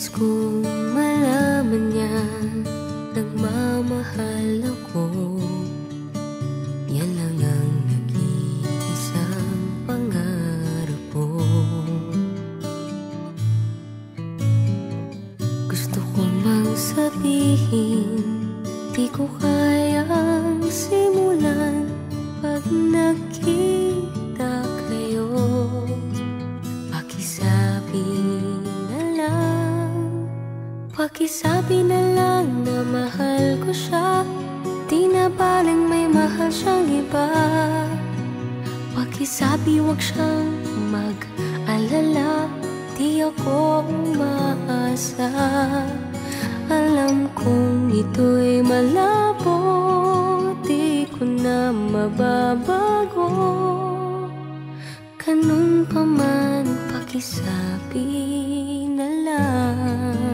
kong malaman niya nagmamahal ako. Yan lang ang nag-iisang pangarap ko. Gusto ko mang sabihin, di ko kayang simulan pag nakita kayo. Pakisabi na lang na mahal ko siya, di na baling may mahal siyang iba. Pakisabi wag siyang mag-alala, di ako umaasa. Alam kong ito'y malabo, di ko na mababago. Ganun pa man, pakisabi na lang.